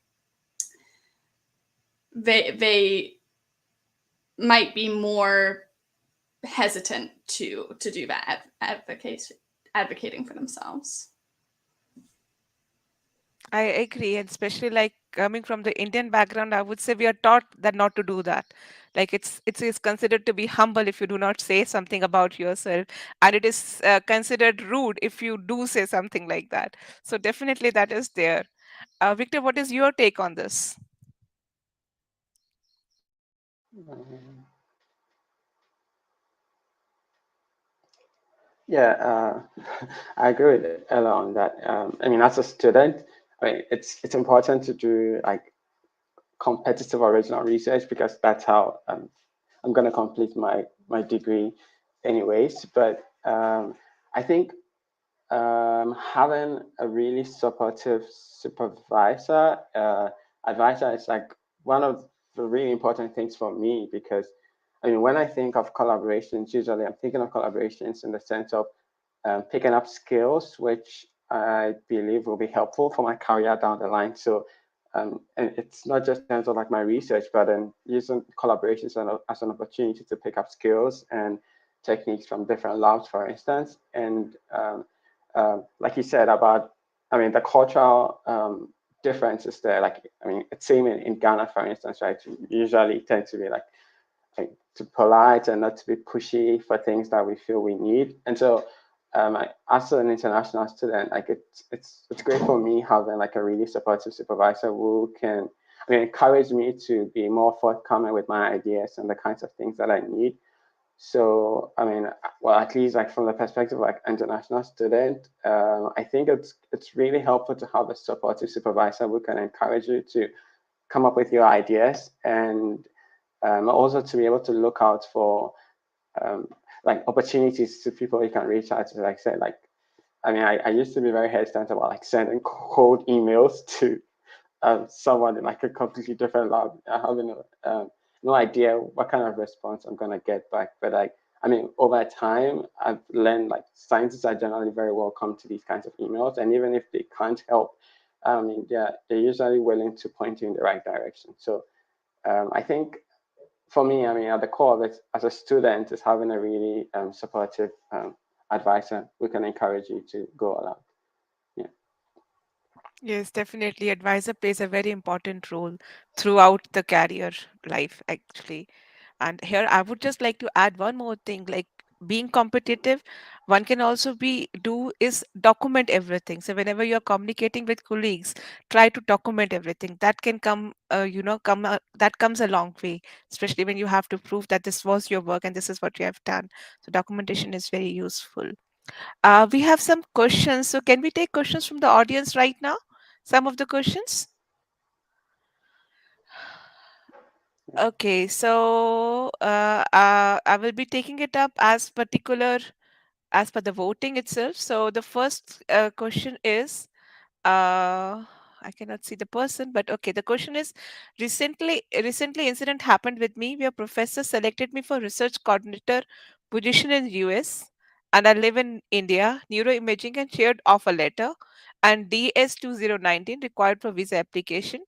S4: might be more hesitant to do that advocating for themselves.
S1: I agree, and especially like coming from the Indian background, I would say we are taught that not to do that. Like it is considered to be humble if you do not say something about yourself, and it is considered rude if you do say something like that. So definitely that is there. Victor, what is your take on this?
S3: Um, Yeah, I agree with Ella on that. I mean, as a student, I mean, it's important to do like competitive original research because that's how I'm going to complete my degree anyways. But I think having a really supportive supervisor, advisor is like one of the really important things for me because I mean, when I think of collaborations, usually I'm thinking of collaborations in the sense of picking up skills, which I believe will be helpful for my career down the line. So, and it's not just in terms of like my research, but then using collaborations as an opportunity to pick up skills and techniques from different labs, for instance. And like you said about, I mean, the cultural differences there. Like, I mean, it's same in Ghana, for instance, right? We usually tend to be like to polite and not to be pushy for things that we feel we need. And so as an international student, like it's great for me having like a really supportive supervisor who can, I mean, encourage me to be more forthcoming with my ideas and the kinds of things that I need. So, I mean, well, at least like from the perspective of like international student, I think it's really helpful to have a supportive supervisor who can encourage you to come up with your ideas and also to be able to look out for like opportunities to people you can reach out to. Like say, like I mean, I used to be very hesitant about like sending cold emails to someone in like a completely different lab, having no idea what kind of response I'm gonna get back. But like, I mean, over time, I've learned like scientists are generally very welcome to these kinds of emails, and even if they can't help, I mean, they're usually willing to point you in the right direction. So I think for me, I mean, at the core of it, as a student, is having a really supportive advisor who can encourage you to go all out. Yeah.
S1: Yes, definitely. Advisor plays a very important role throughout the career life, actually. And here I would just like to add one more thing, like being competitive, one can also be do is document everything. So whenever you're communicating with colleagues, try to document everything. That can come, that comes a long way, especially when you have to prove that this was your work and this is what you have done. So documentation is very useful. We have some questions. So can we take questions from the audience right now? Some of the questions? Okay, so I will be taking it up as per the voting itself. So the first question is, I cannot see the person, but okay, the question is, recently incident happened with me where professor selected me for research coordinator position in US, and I live in India, neuroimaging, and shared offer letter. and DS 2019 required for visa application,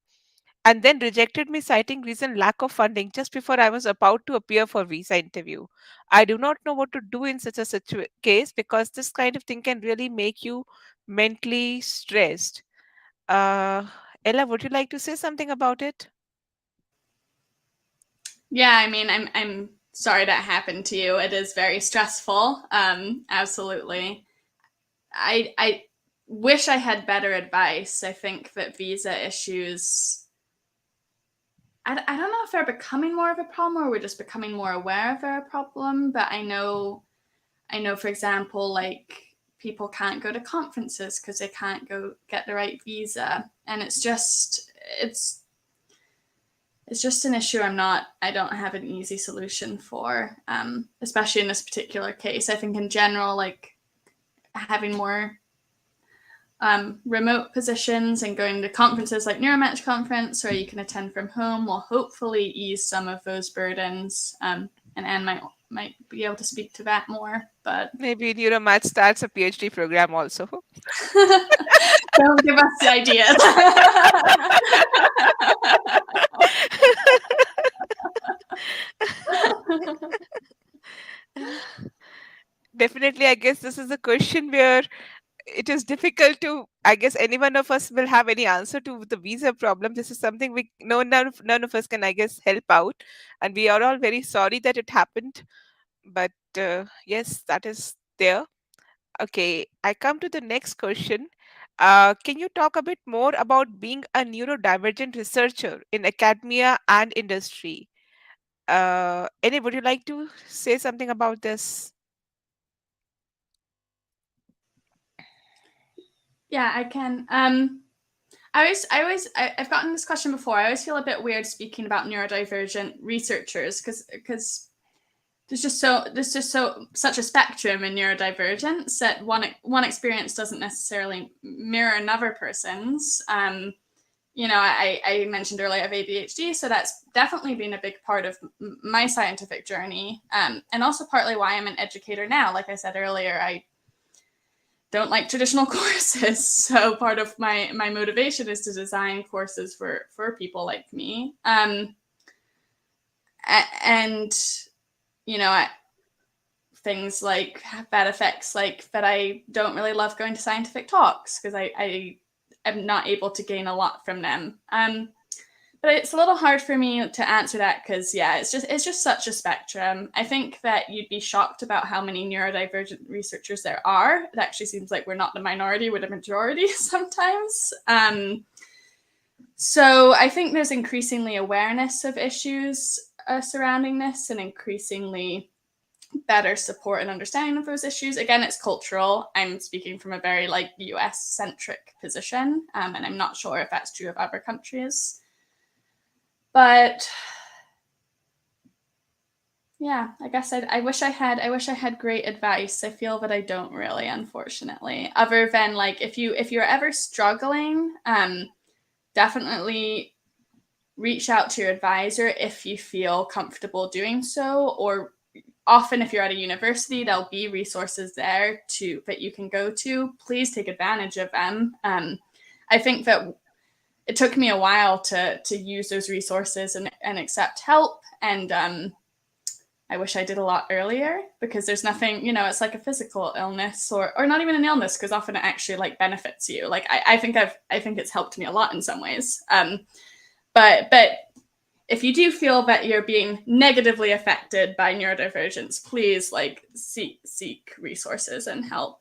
S1: and then rejected me citing reason lack of funding just before I was about to appear for visa interview. I do not know what to do in such a case because this kind of thing can really make you mentally stressed. Uh, Ella, would you like to say something about it?
S4: Yeah, I mean, I'm sorry that happened to you. It is very stressful. Absolutely. I wish I had better advice. I think that visa issues. I don't know if they're becoming more of a problem or we're just becoming more aware of they're a problem. But I know, for example, like people can't go to conferences because they can't go get the right visa, and it's just an issue I don't have an easy solution for, especially in this particular case. I think in general, like having more remote positions and going to conferences like Neuromatch Conference, or you can attend from home, will hopefully ease some of those burdens. And Anne might be able to speak to that more, but
S1: Maybe Neuromatch starts a PhD program also.
S4: don't give us the ideas.
S1: Definitely, I guess this is a question where it is difficult to, I guess any one of us will have any answer to the visa problem. This is something we no none of us can, I guess, help out, and we are all very sorry that it happened. But yes, that is there. Okay, I come to the next question. Can you talk a bit more about being a neurodivergent researcher in academia and industry? Any, would you like to say something about this?
S4: Yeah, I can. I've gotten this question before. I always feel a bit weird speaking about neurodivergent researchers because there's just so such a spectrum in neurodivergence that one experience doesn't necessarily mirror another person's. I mentioned earlier I have ADHD, so that's definitely been a big part of my scientific journey, and also partly why I'm an educator now. Like I said earlier, I don't like traditional courses, so part of my motivation is to design courses for people like me. And you know, things like bad effects, like that I don't really love going to scientific talks because I am not able to gain a lot from them. But it's a little hard for me to answer that because yeah, it's just such a spectrum. I think that you'd be shocked about how many neurodivergent researchers there are. It actually seems like we're not the minority, we're the majority sometimes. So I think there's increasingly awareness of issues surrounding this, and increasingly better support and understanding of those issues. Again, it's cultural. I'm speaking from a very like US centric position, and I'm not sure if that's true of other countries. But yeah, I guess I wish I had great advice. I feel that I don't really, unfortunately. Other than like if you're ever struggling, definitely reach out to your advisor if you feel comfortable doing so, or often if you're at a university, there'll be resources there that you can go to. Please take advantage of them. I think that it took me a while to use those resources and accept help, and I wish I did a lot earlier because there's nothing, it's like a physical illness or not even an illness because often it actually like benefits you. Like I think it's helped me a lot in some ways. But if you do feel that you're being negatively affected by neurodivergence, please like seek resources and help.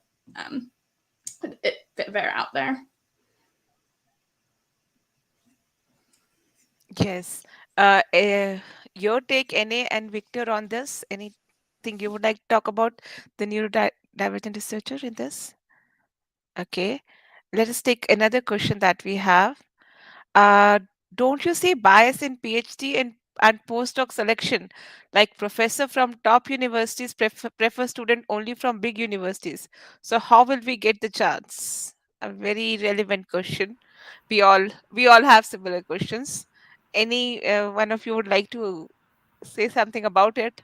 S4: They're out there.
S1: Yes. Your take, NA and Victor, on this? Anything you would like to talk about the neurodivergent researcher in this? Okay. Let us take another question that we have. Uh, don't you see bias in PhD and postdoc selection? Like professor from top universities prefer student only from big universities. So how will we get the chance? A very relevant question. We all have similar questions. Any one of you would like to say something about it?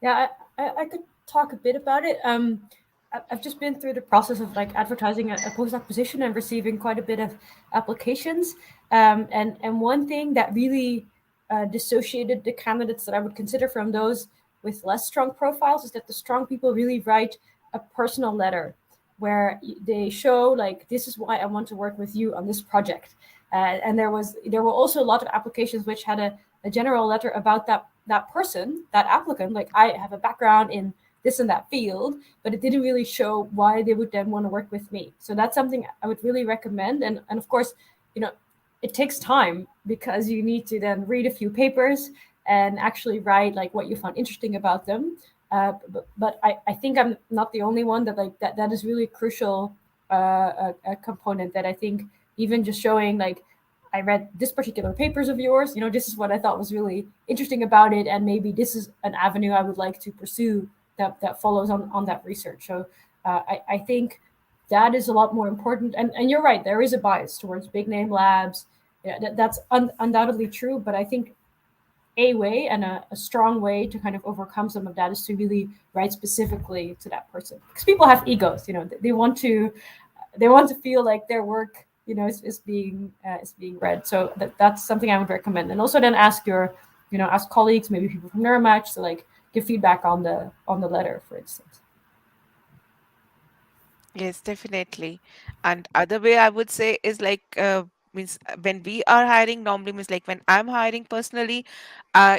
S2: Yeah, I could talk a bit about it. I've just been through the process of like advertising a postdoc position and receiving quite a bit of applications. And one thing that really dissociated the candidates that I would consider from those with less strong profiles is that the strong people really write a personal letter where they show like, this is why I want to work with you on this project. And there were also a lot of applications which had a general letter about that person, that applicant. Like, I have a background in this and that field, but it didn't really show why they would then want to work with me. So that's something I would really recommend. And of course, you know, it takes time because you need to then read a few papers and actually write like what you found interesting about them. But I think I'm not the only one that like that is really crucial, a component that I think even just showing like, I read this particular papers of yours, you know, this is what I thought was really interesting about it, and maybe this is an avenue I would like to pursue that follows on that research. So I think that is a lot more important. And you're right, there is a bias towards big name labs. Yeah, that's undoubtedly true. But I think a way and a strong way to kind of overcome some of that is to really write specifically to that person, because people have egos. You know, they want to feel like their work, you know, is being read. So that's something I would recommend. And also then ask your, you know, ask colleagues, maybe people from Neuromatch, to like give feedback on the letter, for instance.
S1: Yes, definitely. And other way I would say is like means when we are hiring normally means like when I'm hiring personally,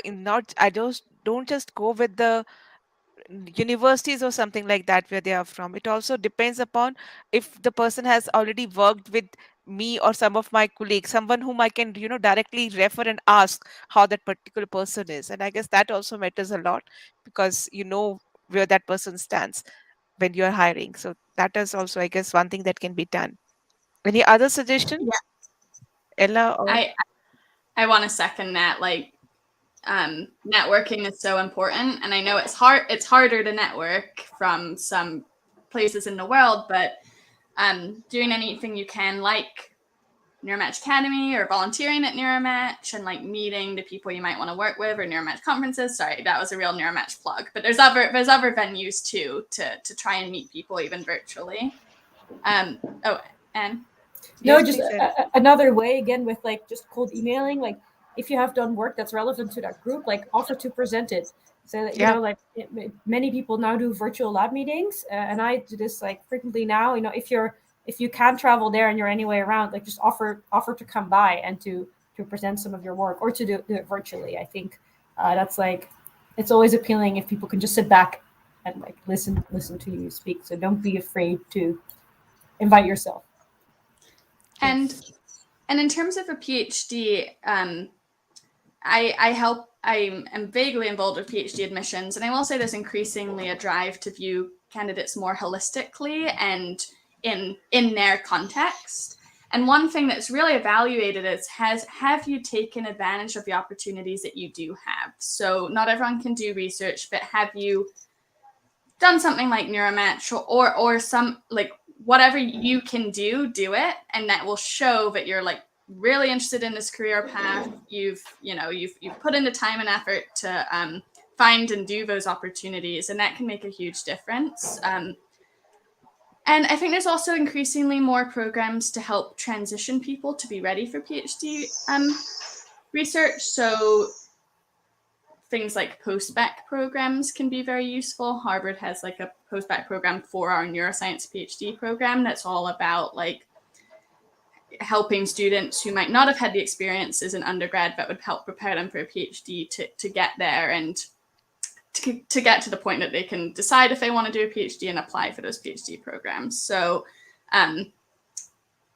S1: in not I just don't just go with the universities or something like that where they are from. It also depends upon if the person has already worked with me or some of my colleagues, someone whom I can, directly refer and ask how that particular person is. And I guess that also matters a lot because you know where that person stands when you're hiring. So that is also, I guess, one thing that can be done. Any other suggestion,
S4: Yeah,
S1: Ella? Or
S4: I want to second that. Like, networking is so important, and I know it's harder to network from some places in the world, but doing anything you can, like Neuromatch Academy or volunteering at Neuromatch, and like meeting the people you might want to work with, or Neuromatch conferences. Sorry, that was a real Neuromatch plug. But there's other venues too to try and meet people even virtually. Oh, and
S2: No,
S1: yes,
S2: just
S1: please, Ella.
S2: another way again with like just cold emailing. Like, if you have done work that's relevant to that group, like offer to present it. So that, you
S1: Yeah.
S2: know, like many people now do virtual lab meetings, and I do this like frequently now. You know, if you can travel there and you're anywhere around, like just offer to come by and to present some of your work, or to do it virtually. I think that's like, it's always appealing if people can just sit back and like listen to you speak. So don't be afraid to invite yourself.
S4: and
S1: Yes.
S4: and in terms of a PhD, I help. I am vaguely involved with PhD admissions, and I will say there's increasingly a drive to view candidates more holistically and in their context. And one thing that's really evaluated is have you taken advantage of the opportunities that you do have? So not everyone can do research, but have you done something like Neuromatch, or some, like, whatever you can do it, and that will show that you're like really interested in this career path. You've put in the time and effort to find and do those opportunities, and that can make a huge difference. And I think there's also increasingly more programs to help transition people to be ready for PhD research. So things like post-bac programs can be very useful. Harvard has like a post-bac program for our neuroscience PhD program that's all about like helping students who might not have had the experience as an undergrad but would help prepare them for a PhD to get there, and to get to the point that they can decide if they want to do a PhD and apply for those PhD programs. So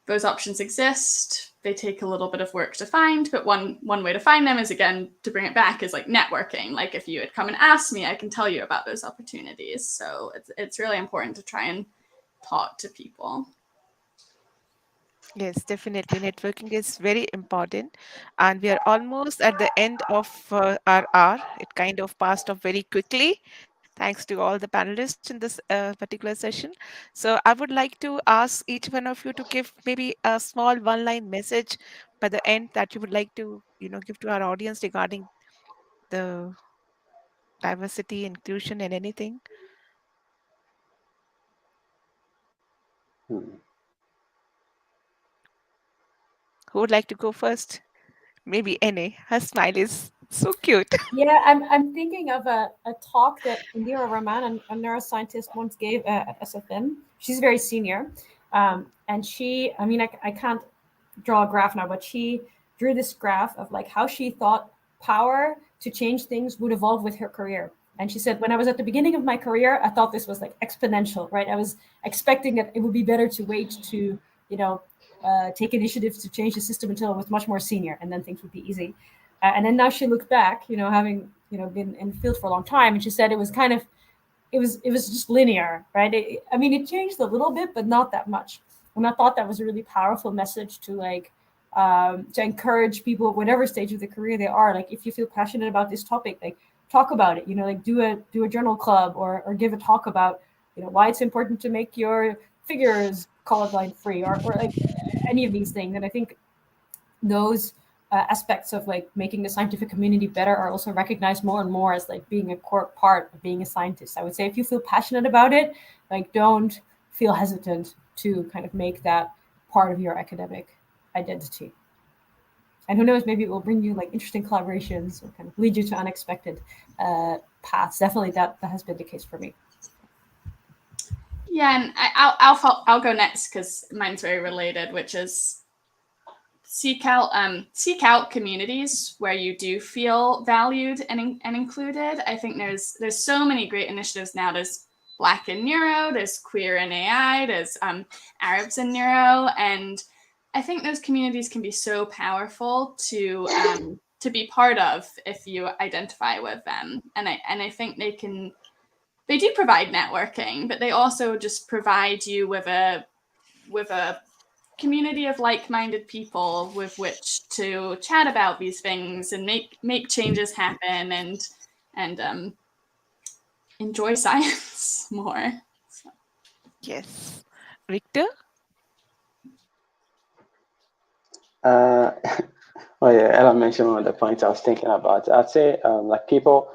S4: those options exist. They take a little bit of work to find, but one way to find them is, again, to bring it back, is like networking. Like, if you had come and asked me, I can tell you about those opportunities. So it's really important to try and talk to people.
S1: Yes, definitely. Networking is very important. And we are almost at the end of our hour. It kind of passed off very quickly, thanks to all the panelists in this particular session. So I would like to ask each one of you to give maybe a small one-line message by the end that you would like to, give to our audience regarding the diversity, inclusion, and anything.
S3: Hmm.
S1: Who would like to go first? Maybe NA. Her smile is so cute.
S2: Yeah, I'm thinking of a talk that Indira Raman, a neuroscientist, once gave at SFM. She's very senior. And she, I mean, I can't draw a graph now, but she drew this graph of like how she thought power to change things would evolve with her career. And she said, when I was at the beginning of my career, I thought this was like exponential, right? I was expecting that it would be better to wait to, take initiatives to change the system until it was much more senior, and then things would be easy. And then now she looked back, having been in the field for a long time, and she said it was kind of it was just linear, right? I mean, it changed a little bit, but not that much. And I thought that was a really powerful message to encourage people at whatever stage of the career they are. Like, if you feel passionate about this topic, like, talk about it. Like, do a journal club, or give a talk about why it's important to make your figures colorblind free, or like any of these things. And I think those aspects of like making the scientific community better are also recognized more and more as like being a core part of being a scientist. I would say if you feel passionate about it, like, don't feel hesitant to kind of make that part of your academic identity. And who knows, maybe it will bring you like interesting collaborations or kind of lead you to unexpected paths. Definitely that has been the case for me.
S4: Yeah, and I'll go next because mine's very related, which is seek out communities where you do feel valued and included. I think there's so many great initiatives now. There's Black in Neuro, there's Queer in AI, there's Arabs in Neuro, and I think those communities can be so powerful to be part of if you identify with them. And I think they do provide networking, but they also just provide you with a community of like-minded people with which to chat about these things and make changes happen and enjoy science more. So.
S1: Yes. Victor?
S3: Uh, well, yeah, Ella mentioned one of the points I was thinking about. I'd say like people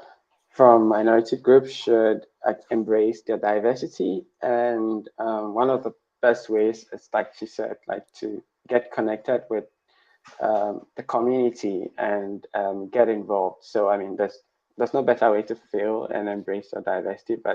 S3: from minority groups should embrace their diversity, and one of the best ways is, like she said, like to get connected with the community and get involved. So I mean, there's no better way to feel and embrace your diversity, but